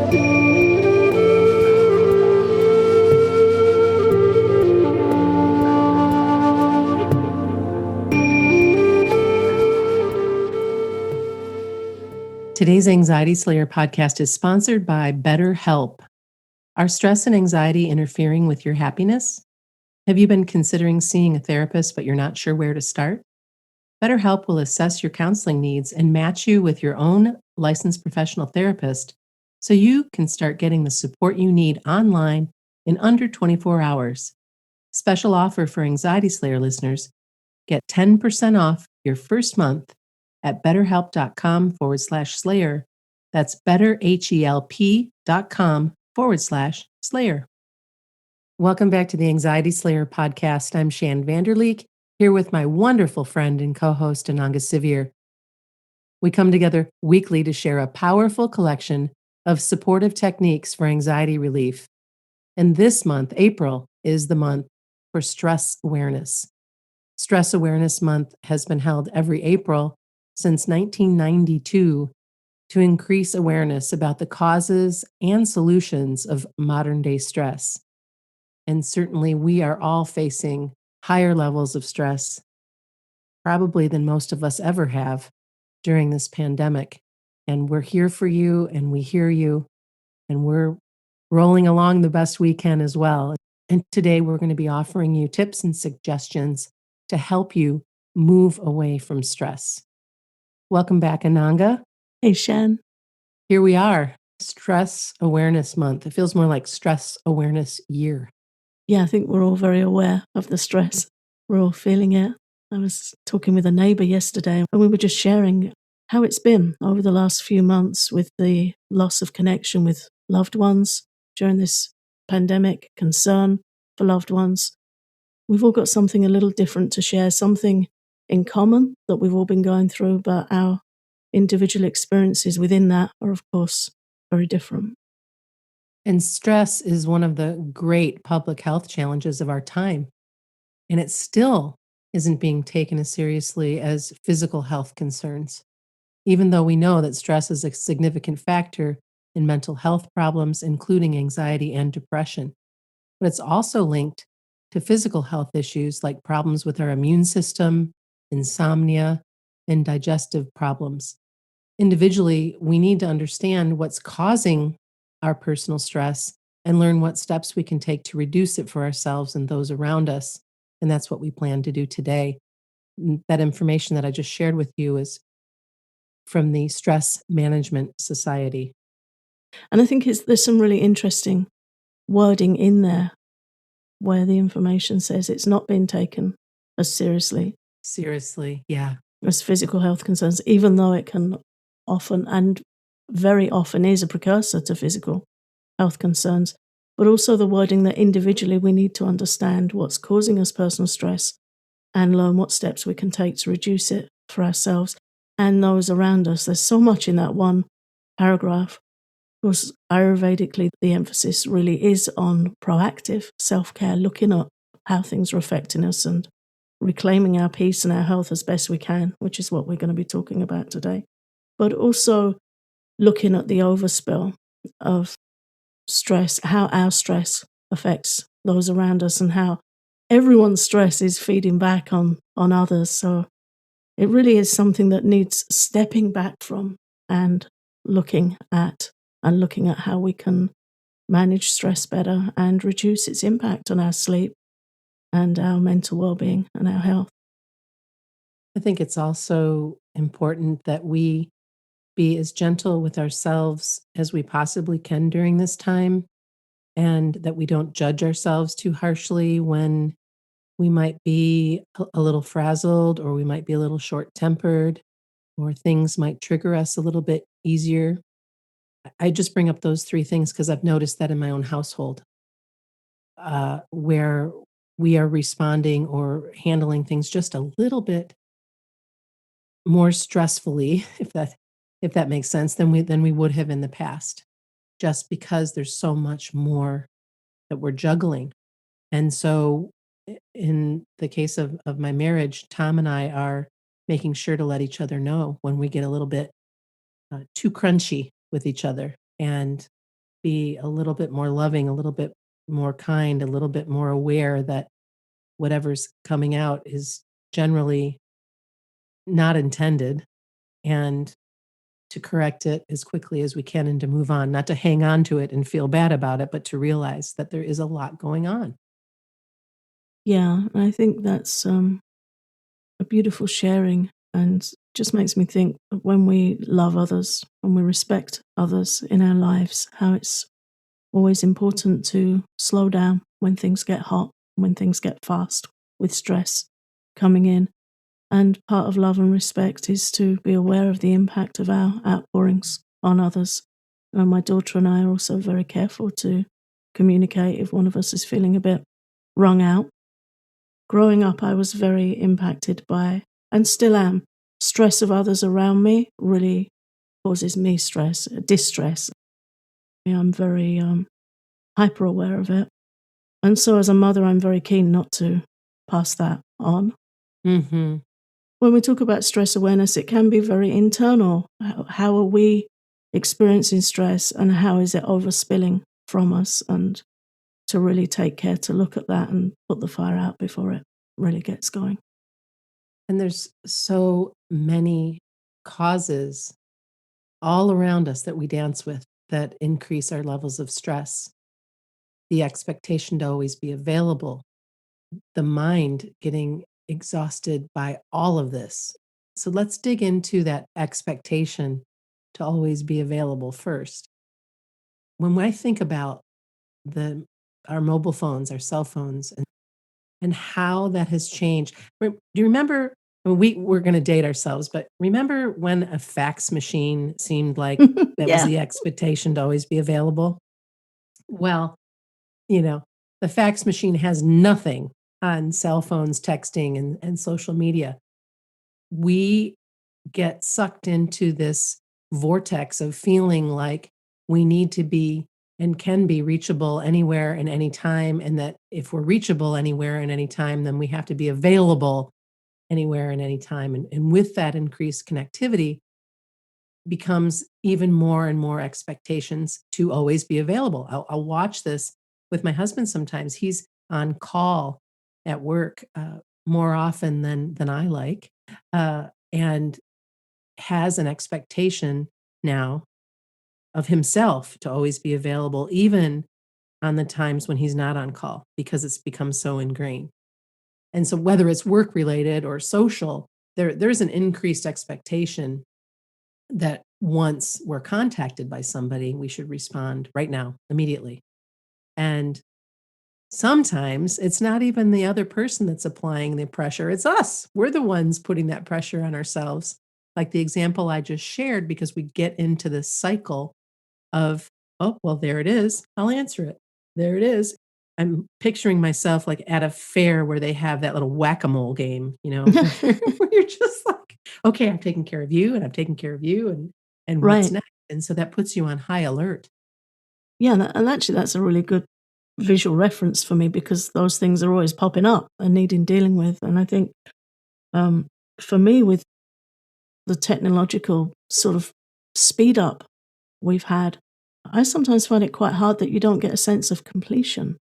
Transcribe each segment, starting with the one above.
Today's Anxiety Slayer podcast is sponsored by BetterHelp. Are stress and anxiety interfering with your happiness? Have you been considering seeing a therapist, but you're not sure where to start? BetterHelp will assess your counseling needs and match you with your own licensed professional therapist so you can start getting the support you need online in under 24 hours. Special offer for Anxiety Slayer listeners: get 10% off your first month at betterhelp.com/slayer. That's betterhelp.com/slayer. Welcome back to the Anxiety Slayer podcast. I'm Shan Vanderleek, here with my wonderful friend and co-host Ananga Sivir. We come together weekly to share a powerful collection of supportive techniques for anxiety relief. And this month, April, is the month for stress awareness. Stress Awareness Month has been held every April since 1992 to increase awareness about the causes and solutions of modern day stress. And certainly we are all facing higher levels of stress, probably than most of us ever have during this pandemic. And we're here for you and we hear you, and we're rolling along the best we can as well. And today we're going to be offering you tips and suggestions to help you move away from stress. Welcome back, Ananga. Hey, Shan. Here we are, Stress Awareness Month. It feels more like Stress Awareness Year. Yeah, I think we're all very aware of the stress. We're all feeling it. I was talking with a neighbour yesterday, and we were just sharing how it's been over the last few months with the loss of connection with loved ones during this pandemic, concern for loved ones. We've all got something a little different to share, something in common that we've all been going through, but our individual experiences within that are, of course, very different. And stress is one of the great public health challenges of our time. And it still isn't being taken as seriously as physical health concerns, even though we know that stress is a significant factor in mental health problems, including anxiety and depression. But it's also linked to physical health issues like problems with our immune system, insomnia, and digestive problems. Individually, we need to understand what's causing our personal stress and learn what steps we can take to reduce it for ourselves and those around us. And that's what we plan to do today. That information that I just shared with you is from the Stress Management Society. And I think there's some really interesting wording in there where the information says it's not being taken as seriously Yeah. as physical health concerns, even though it can often and very often is a precursor to physical health concerns, but also the wording that individually we need to understand what's causing us personal stress and learn what steps we can take to reduce it for ourselves and those around us. There's so much in that one paragraph. Of course, Ayurvedically, the emphasis really is on proactive self-care, looking at how things are affecting us and reclaiming our peace and our health as best we can, which is what we're going to be talking about today. But also looking at the overspill of stress, how our stress affects those around us and how everyone's stress is feeding back on others. So it really is something that needs stepping back from and looking at how we can manage stress better and reduce its impact on our sleep and our mental well-being and our health. I think it's also important that we be as gentle with ourselves as we possibly can during this time, and that we don't judge ourselves too harshly when we might be a little frazzled, or we might be a little short-tempered, or things might trigger us a little bit easier. I just bring up those three things because I've noticed that in my own household, where we are responding or handling things just a little bit more stressfully, if that makes sense, than we would have in the past, just because there's so much more that we're juggling. And so in the case of my marriage, Tom and I are making sure to let each other know when we get a little bit too crunchy with each other. And be a little bit more loving, a little bit more kind, a little bit more aware that whatever's coming out is generally not intended, and to correct it as quickly as we can and to move on, not to hang on to it and feel bad about it, but to realize that there is a lot going on. Yeah, and I think that's a beautiful sharing and just makes me think of when we love others and we respect others in our lives, how it's always important to slow down when things get hot, when things get fast with stress coming in. And part of love and respect is to be aware of the impact of our outpourings on others. And my daughter and I are also very careful to communicate if one of us is feeling a bit wrung out. Growing up, I was very impacted by, and still am, stress of others around me really causes me stress, distress. I'm very hyper aware of it. And so, as a mother, I'm very keen not to pass that on. Mhm. When we talk about stress awareness, it can be very internal. How are we experiencing stress and how is it overspilling from us? And to really take care to look at that and put the fire out before it really gets going. And there's so many causes all around us that we dance with that increase our levels of stress. The expectation to always be available, the mind getting exhausted by all of this. So let's dig into that expectation to always be available first. When I think about the our mobile phones, our cell phones, and how that has changed. Do you remember? I mean, we're going to date ourselves, but remember when a fax machine seemed like that was Yeah. the expectation to always be available? Well, you know, the fax machine has nothing on cell phones, texting, and social media. We get sucked into this vortex of feeling like we need to be and can be reachable anywhere and anytime. And that if we're reachable anywhere and anytime, then we have to be available anywhere and anytime. And with that increased connectivity becomes even more and more expectations to always be available. I'll watch this with my husband sometimes. He's on call at work more often than I like. And has an expectation now of himself to always be available, even on the times when he's not on call, because it's become so ingrained. And so, whether it's work related or social, there's an increased expectation that once we're contacted by somebody, we should respond right now, immediately. And sometimes it's not even the other person that's applying the pressure, it's us. We're the ones putting that pressure on ourselves. Like the example I just shared, because we get into this cycle of, oh, well, there it is. I'll answer it. There it is. I'm picturing myself like at a fair where they have that little whack-a-mole game, where you're just like, okay, I'm taking care of you and I'm taking care of you and what's Right. next? And so that puts you on high alert. Yeah, and actually, that's a really good visual reference for me because those things are always popping up and needing dealing with. And I think um, for me, with the technological sort of speed up we've had, I sometimes find it quite hard that you don't get a sense of completion.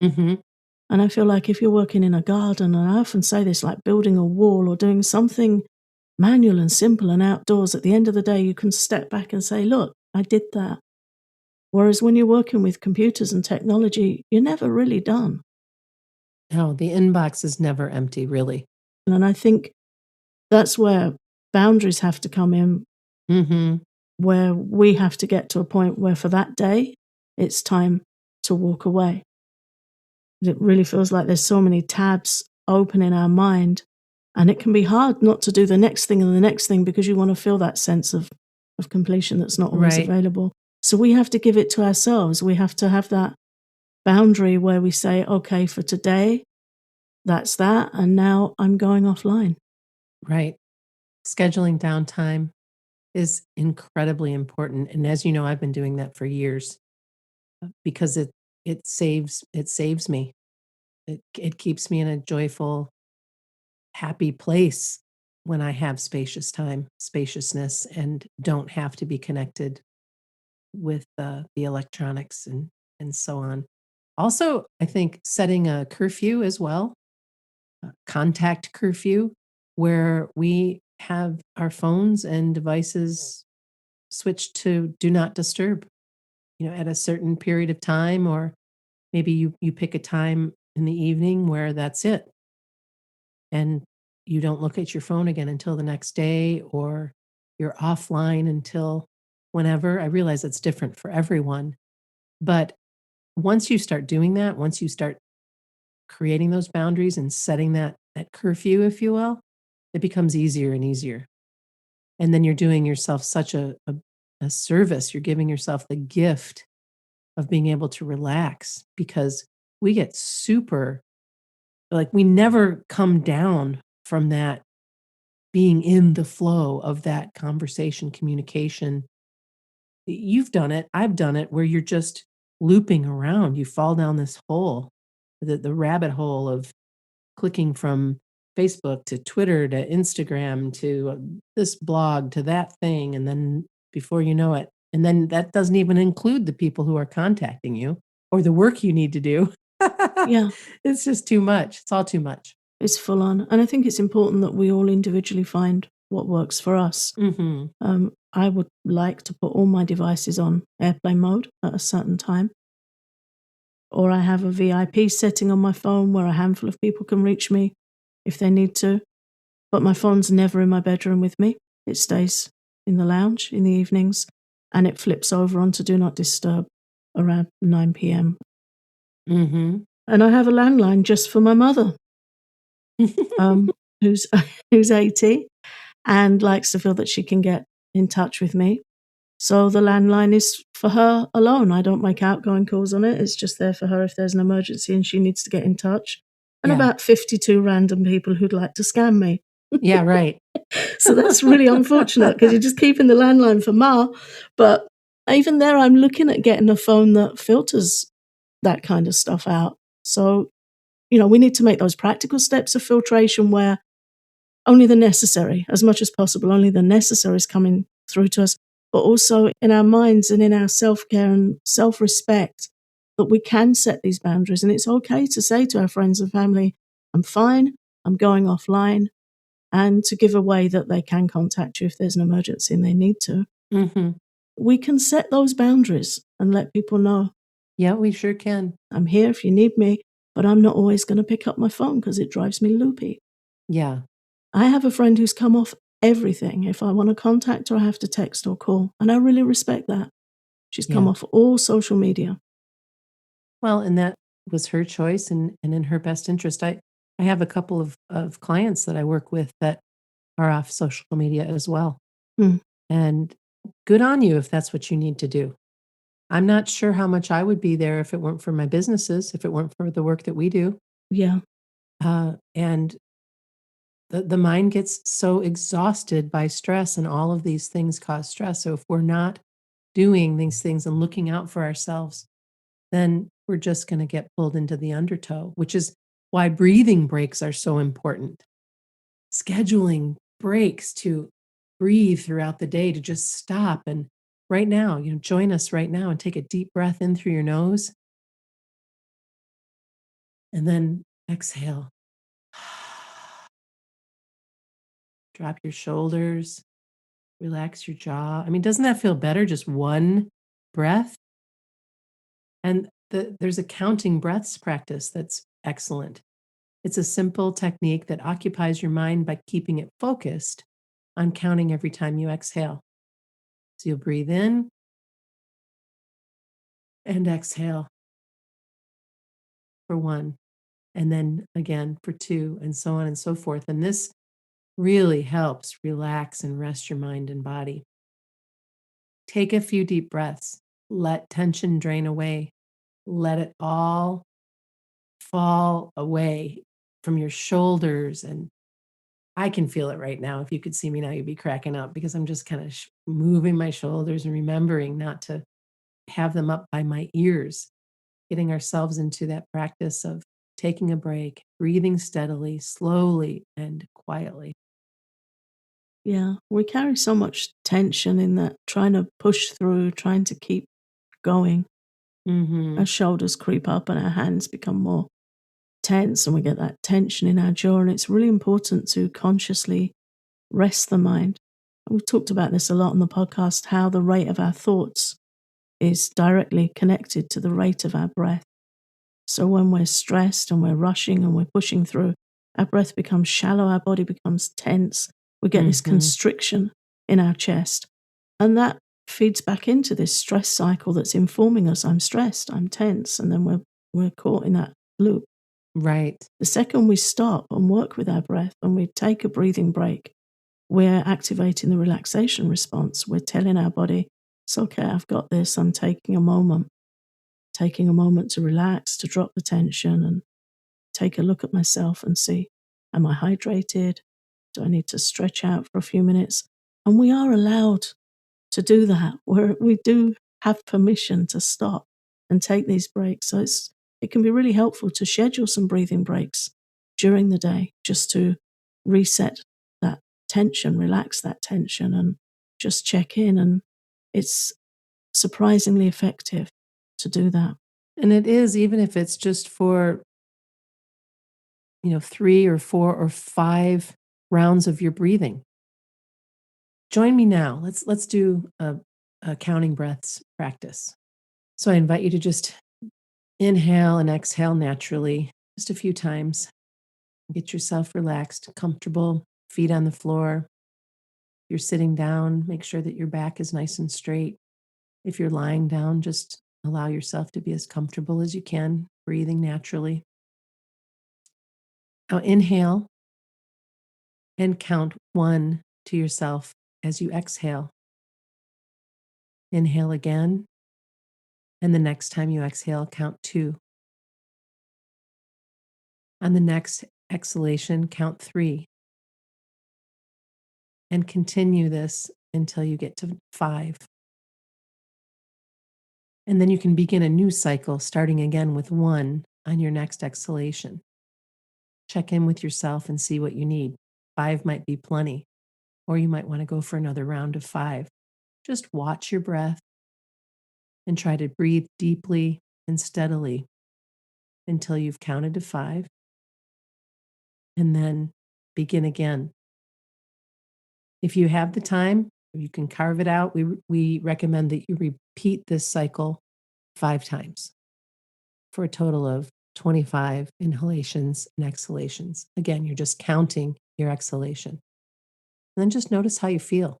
Mhm. And I feel like if you're working in a garden, and I often say this, like building a wall or doing something manual and simple and outdoors, at the end of the day, you can step back and say, look, I did that. Whereas when you're working with computers and technology, you're never really done. No, the inbox is never empty, really. And I think that's where boundaries have to come in, Mhm. where we have to get to a point where for that day, it's time to walk away. It really feels like there's so many tabs open in our mind, and it can be hard not to do the next thing and the next thing because you want to feel that sense of completion that's not always Right. available. So we have to give it to ourselves. We have to have that boundary where we say, okay, for today, that's that, and now I'm going offline. Right. Scheduling downtime is incredibly important. And as you know, I've been doing that for years because it saves me. It keeps me in a joyful, happy place when I have spacious time, spaciousness, and don't have to be connected with the electronics and so on. Also, I think setting a curfew as well, contact curfew, where we have our phones and devices switched to do not disturb, at a certain period of time, or maybe you pick a time in the evening where that's it, and you don't look at your phone again until the next day, or you're offline until whenever. I realize it's different for everyone, but once you start doing that, once you start creating those boundaries and setting that curfew, if you will, it becomes easier and easier. And then you're doing yourself such a service. You're giving yourself the gift of being able to relax, because we get super, like, we never come down from that being in the flow of that conversation, communication. You've done it, I've done it, where you're just looping around. You fall down this hole, the rabbit hole of clicking from Facebook to Twitter to Instagram to this blog to that thing, and then before you know it, and then that doesn't even include the people who are contacting you or the work you need to do. Yeah, It's just too much. It's all too much. it's full on. And I think it's important that we all individually find what works for us. Mhm. I would like to put all my devices on airplane mode at a certain time, or I have a VIP setting on my phone where a handful of people can reach me if they need to. But my phone's never in my bedroom with me. It stays in the lounge in the evenings, and it flips over onto Do Not Disturb around 9 p.m. Mhm. And I have a landline just for my mother, um, who's who's 80 and likes to feel that she can get in touch with me. So the landline is for her alone. I don't make outgoing calls on it. It's just there for her if there's an emergency and she needs to get in touch. And Yeah. about 52 random people who'd like to scam me. Yeah, right. So that's really unfortunate because you're just keeping the landline for Ma. But even there, I'm looking at getting a phone that filters that kind of stuff out. So, we need to make those practical steps of filtration where only the necessary, as much as possible, only the necessary is coming through to us, but also in our minds and in our self care and self respect that we can set these boundaries. And it's okay to say to our friends and family, I'm fine, I'm going offline, and to give a way that they can contact you if there's an emergency and they need to. Mhm. We can set those boundaries and let people know Yeah, we sure can. I'm here if you need me, but I'm not always going to pick up my phone because it drives me loopy. Yeah. I have a friend who's come off everything. If I want to contact her, I have to text or call. And I really respect that. She's come Yeah. off all social media. Well, and that was her choice, and in her best interest. I have a couple of clients that I work with that are off social media as well. Hmm. And good on you if that's what you need to do. I'm not sure how much I would be there if it weren't for my businesses, if it weren't for the work that we do. Yeah. And the mind gets so exhausted by stress, and all of these things cause stress. So if we're not doing these things and looking out for ourselves, then we're just going to get pulled into the undertow, which is why breathing breaks are so important. Scheduling breaks to breathe throughout the day, to just stop and right now, join us right now and take a deep breath in through your nose and then exhale. Drop your shoulders, relax your jaw. I mean, doesn't that feel better? Just one breath. And there's a counting breaths practice that's excellent. It's a simple technique that occupies your mind by keeping it focused on counting every time you exhale. So you'll breathe in and exhale for one, and then again for two, and so on and so forth. And this really helps relax and rest your mind and body. Take a few deep breaths, let tension drain away, let it all fall away from your shoulders. And I can feel it right now. If you could see me now, you'd be cracking up because I'm just kind of moving my shoulders and remembering not to have them up by my ears, getting ourselves into that practice of taking a break, breathing steadily, slowly, and quietly. Yeah, we carry so much tension in that, trying to push through, trying to keep going. Mm-hmm. Our shoulders creep up and our hands become more tense, and we get that tension in our jaw. And it's really important to consciously rest the mind. We've talked about this a lot on the podcast, how the rate of our thoughts is directly connected to the rate of our breath. So when we're stressed and we're rushing and we're pushing through, our breath becomes shallow, our body becomes tense. We get this Mm-hmm. constriction in our chest. And that feeds back into this stress cycle that's informing us, I'm stressed, I'm tense, and then we're caught in that loop. Right. The second we stop and work with our breath and we take a breathing break, we're activating the relaxation response. We're telling our body, it's okay, I've got this. I'm taking a moment to relax, to drop the tension and take a look at myself and see, am I hydrated? Do I need to stretch out for a few minutes? And we are allowed to do that. We do have permission to stop and take these breaks. So it can be really helpful to schedule some breathing breaks during the day just to reset that tension, relax that tension, and just check in. And it's surprisingly effective to do that. And it is, even if it's just for, 3 or 4 or 5 rounds of your breathing. Join me now. Let's do a counting breaths practice. So I invite you to just inhale and exhale naturally, just a few times. Get yourself relaxed, comfortable, feet on the floor. If you're sitting down, make sure that your back is nice and straight. If you're lying down, just allow yourself to be as comfortable as you can, breathing naturally. Now inhale and count 1 to yourself as you exhale. Inhale again, and the next time you exhale, count 2. On the next exhalation, count 3. And continue this until you get to 5. And then you can begin a new cycle, starting again with 1 on your next exhalation. Check in with yourself and see what you need. 5 might be plenty, or you might want to go for another round of 5. Just watch your breath and try to breathe deeply and steadily until you've counted to 5, and then begin again. If you have the time, you can carve it out. We recommend that you repeat this cycle 5 times for a total of 25 inhalations and exhalations. Again, you're just counting your exhalation. And then just notice how you feel.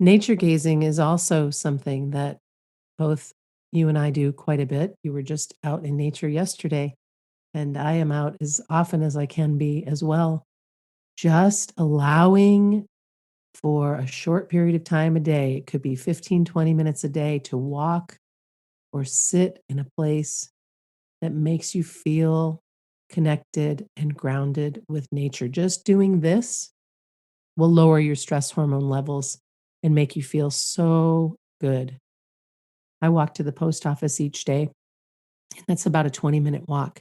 Nature gazing is also something that both you and I do quite a bit. You were just out in nature yesterday, and I am out as often as I can be as well. Just allowing for a short period of time a day, it could be 15, 20 minutes a day, to walk or sit in a place that makes you feel connected and grounded with nature. Just doing this will lower your stress hormone levels and make you feel so good. I walk to the post office each day, and that's about a 20-minute walk.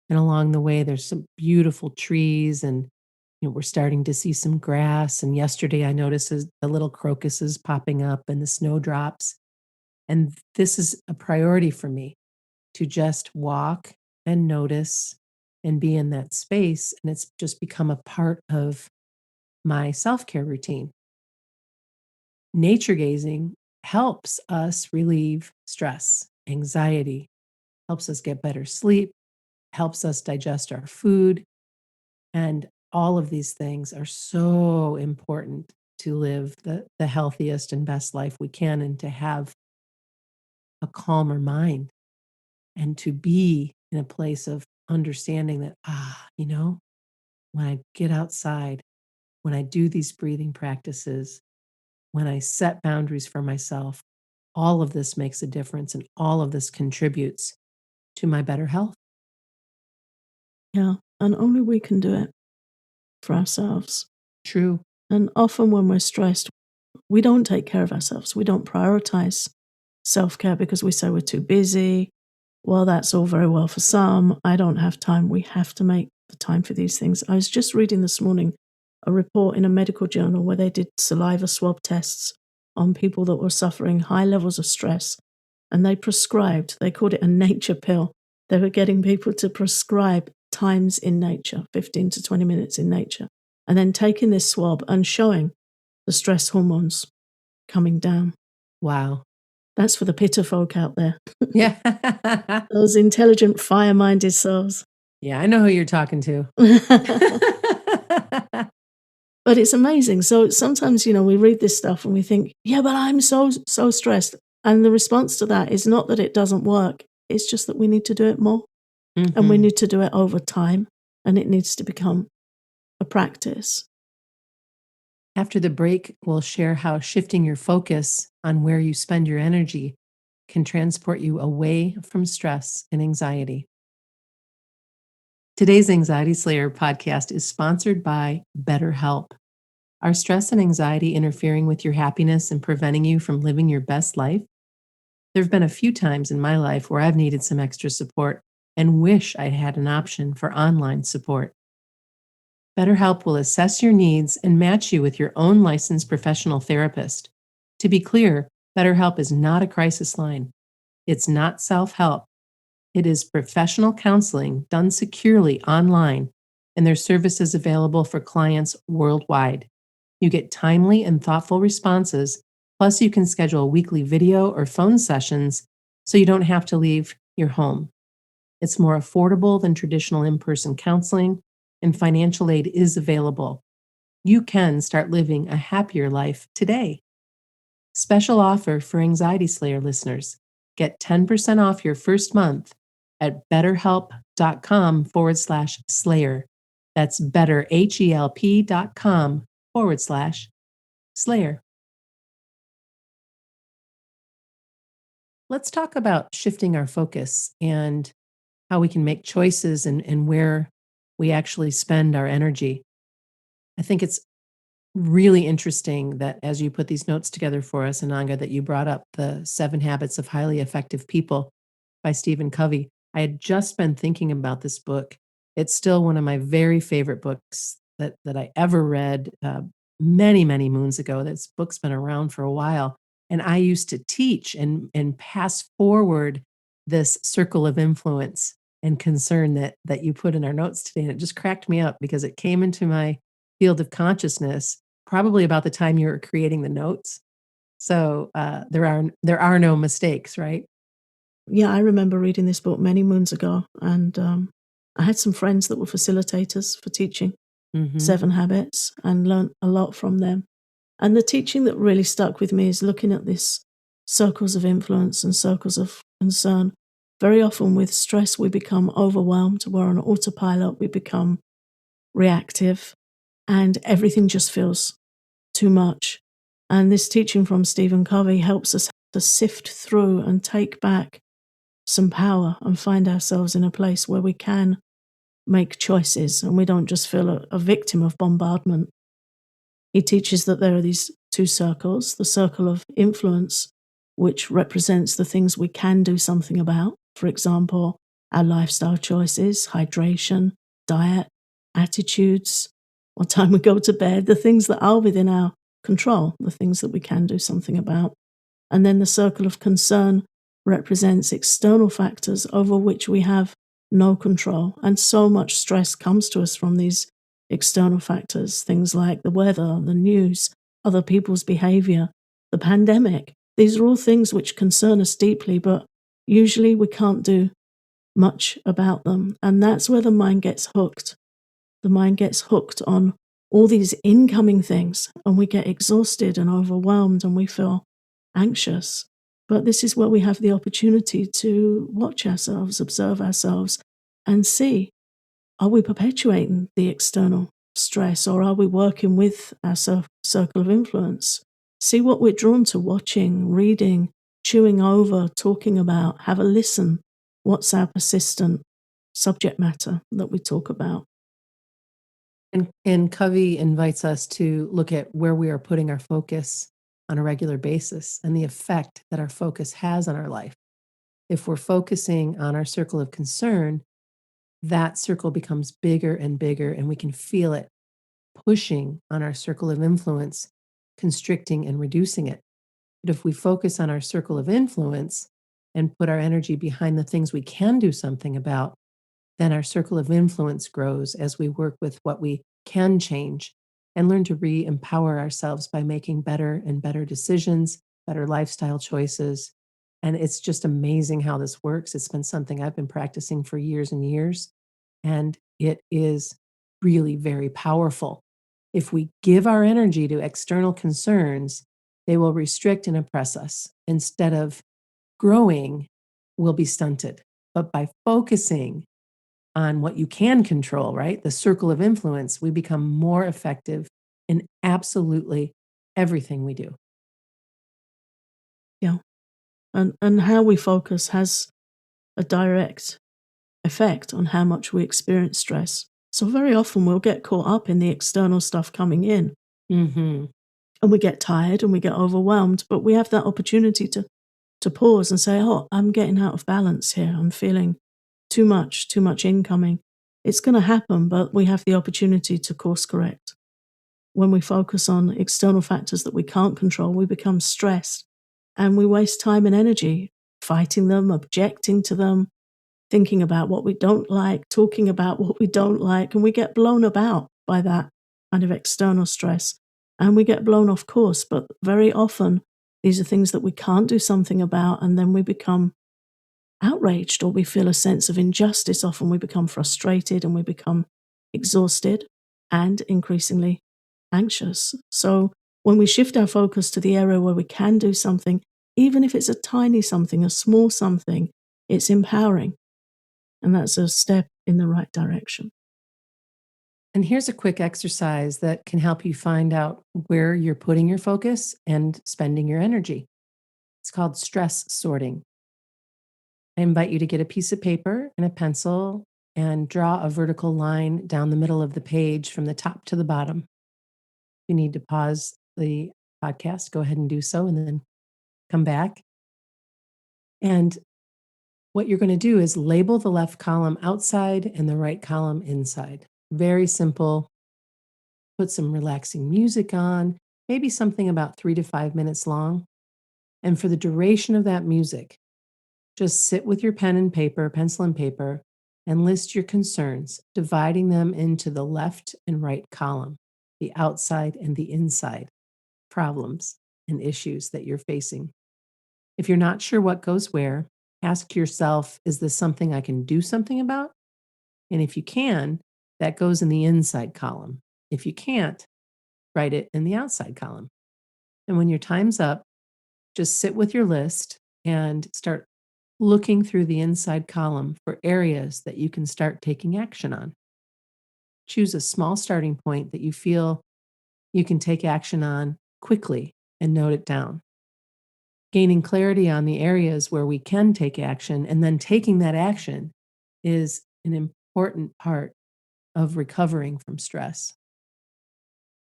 And along the way, there's some beautiful trees, and we're starting to see some grass. And yesterday, I noticed the little crocuses popping up and the snowdrops. And this is a priority for me, to just walk and notice and be in that space. And it's just become a part of my self care routine. Nature gazing helps us relieve stress, anxiety, helps us get better sleep, helps us digest our food. And all of these things are so important to live the healthiest and best life we can, and to have a calmer mind, and to be in a place of understanding that, when I get outside, when I do these breathing practices, when I set boundaries for myself, all of this makes a difference, and all of this contributes to my better health. Yeah, and only we can do it for ourselves. True. And often when we're stressed, we don't take care of ourselves. We don't prioritize self care because we say we're too busy. Well, that's all very well for some. I don't have time. We have to make the time for these things. I was just reading this morning a report in a medical journal where they did saliva swab tests on people that were suffering high levels of stress, and they called it a nature pill. They were getting people to prescribe times in nature, 15 to 20 minutes in nature, and then taking this swab and showing the stress hormones coming down. Wow. That's for the pitta folk out there. Yeah. Those intelligent, fire-minded souls. Yeah, I know who you're talking to. But it's amazing. So sometimes, we read this stuff and we think, yeah, but I'm so stressed. And the response to that is not that it doesn't work. It's just that we need to do it more. And we need to do it over time. And it needs to become a practice. After the break, we'll share how shifting your focus on where you spend your energy can transport you away from stress and anxiety. Today's Anxiety Slayer podcast is sponsored by BetterHelp. Are stress and anxiety interfering with your happiness and preventing you from living your best life? There have been a few times in my life where I've needed some extra support and wish I'd had an option for online support. BetterHelp will assess your needs and match you with your own licensed professional therapist. To be clear, BetterHelp is not a crisis line. It's not self-help. It is professional counseling done securely online, and their service is available for clients worldwide. You get timely and thoughtful responses, plus you can schedule weekly video or phone sessions so you don't have to leave your home. It's more affordable than traditional in-person counseling, and financial aid is available. You can start living a happier life today. Special offer for Anxiety Slayer listeners. Get 10% off your first month at betterhelp.com/slayer. That's betterhelp.com/slayer. Let's talk about shifting our focus and how we can make choices and where we actually spend our energy. I think it's really interesting that as you put these notes together for us, Ananga, that you brought up the 7 Habits of Highly Effective People by Stephen Covey. I had just been thinking about this book. It's still one of my very favorite books that I ever read many, many moons ago. This book's been around for a while. And I used to teach and pass forward this circle of influence and concern that you put in our notes today. And it just cracked me up because it came into my field of consciousness probably about the time you were creating the notes. So there are no mistakes, right? Yeah, I remember reading this book many moons ago, and I had some friends that were facilitators for teaching 7 Habits and learned a lot from them. And the teaching that really stuck with me is looking at this circles of influence and circles of concern. Very often with stress, we become overwhelmed. We're on autopilot. We become reactive, and everything just feels too much. And this teaching from Stephen Covey helps us to sift through and take back some power and find ourselves in a place where we can make choices and we don't just feel a victim of bombardment. He teaches that there are these 2 circles, the circle of influence, which represents the things we can do something about. For example, our lifestyle choices, hydration, diet, attitudes, what time we go to bed, the things that are within our control, the things that we can do something about. And then the circle of concern represents external factors over which we have no control. And so much stress comes to us from these external factors, things like the weather, the news, other people's behavior, the pandemic. These are all things which concern us deeply, but usually we can't do much about them. And that's where the mind gets hooked. The mind gets hooked on all these incoming things, and we get exhausted and overwhelmed and we feel anxious. But this is where we have the opportunity to watch ourselves, observe ourselves, and see, are we perpetuating the external stress, or are we working with our circle of influence? See what we're drawn to watching, reading, chewing over, talking about, have a listen. What's our persistent subject matter that we talk about? And Covey invites us to look at where we are putting our focus on a regular basis and the effect that our focus has on our life. If we're focusing on our circle of concern, that circle becomes bigger and bigger, and we can feel it pushing on our circle of influence, constricting and reducing it. But if we focus on our circle of influence and put our energy behind the things we can do something about, then our circle of influence grows as we work with what we can change and learn to re empower ourselves by making better and better decisions, better lifestyle choices. And it's just amazing how this works. It's been something I've been practicing for years and years, and it is really very powerful. If we give our energy to external concerns, they will restrict and oppress us. Instead of growing, we'll be stunted. But by focusing on what you can control, right? The circle of influence, we become more effective in absolutely everything we do. Yeah. And how we focus has a direct effect on how much we experience stress. So very often we'll get caught up in the external stuff coming in Hmm. and we get tired and we get overwhelmed, but we have that opportunity to pause and say, oh, I'm getting out of balance here. I'm feeling too much incoming. It's going to happen, but we have the opportunity to course correct. When we focus on external factors that we can't control, we become stressed and we waste time and energy fighting them, objecting to them, thinking about what we don't like, talking about what we don't like, and we get blown about by that kind of external stress and we get blown off course. But very often, these are things that we can't do something about, and then we become outraged or we feel a sense of injustice. Often we become frustrated and we become exhausted and increasingly anxious. So when we shift our focus to the area where we can do something, even if it's a tiny something, a small something, it's empowering. And that's a step in the right direction. And here's a quick exercise that can help you find out where you're putting your focus and spending your energy. It's called stress sorting. I invite you to get a piece of paper and a pencil and draw a vertical line down the middle of the page from the top to the bottom. If you need to pause the podcast, go ahead and do so and then come back. And what you're going to do is label the left column outside and the right column inside. Very simple. Put some relaxing music on, maybe something about 3 to 5 minutes long. And for the duration of that music, just sit with your pen and paper, pencil and paper, and list your concerns, dividing them into the left and right column, the outside and the inside problems and issues that you're facing. If you're not sure what goes where, ask yourself, is this something I can do something about? And if you can, that goes in the inside column. If you can't, write it in the outside column. And when your time's up, just sit with your list and start looking through the inside column for areas that you can start taking action on. Choose a small starting point that you feel you can take action on quickly and note it down. Gaining clarity on the areas where we can take action and then taking that action is an important part of recovering from stress.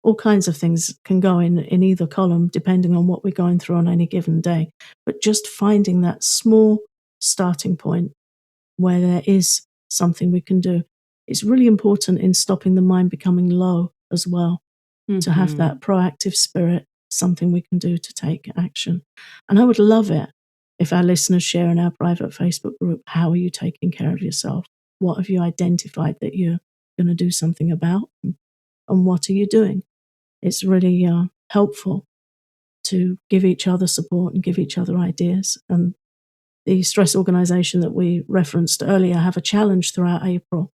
All kinds of things can go in either column depending on what we're going through on any given day. But just finding that small starting point where there is something we can do is really important in stopping the mind becoming low as well. To have Mhm. that proactive spirit, something we can do to take action. And I would love it if our listeners share in our private Facebook group, how are you taking care of yourself? What have you identified that you're going to do something about? And what are you doing? It's really helpful to give each other support and give each other ideas. And the stress organization that we referenced earlier have a challenge throughout April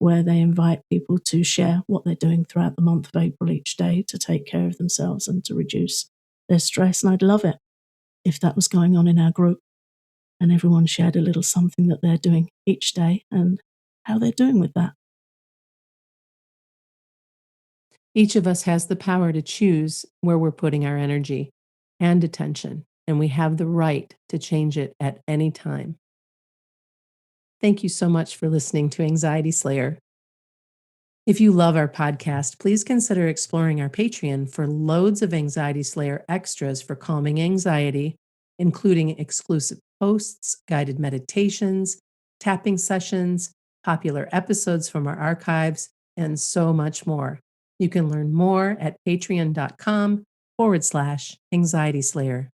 where they invite people to share what they're doing throughout the month of April each day to take care of themselves and to reduce their stress. And I'd love it if that was going on in our group and everyone shared a little something that they're doing each day and how they're doing with that. Each of us has the power to choose where we're putting our energy and attention, and we have the right to change it at any time. Thank you so much for listening to Anxiety Slayer. If you love our podcast, please consider exploring our Patreon for loads of Anxiety Slayer extras for calming anxiety, including exclusive posts, guided meditations, tapping sessions, popular episodes from our archives, and so much more. You can learn more at patreon.com/anxietyslayer.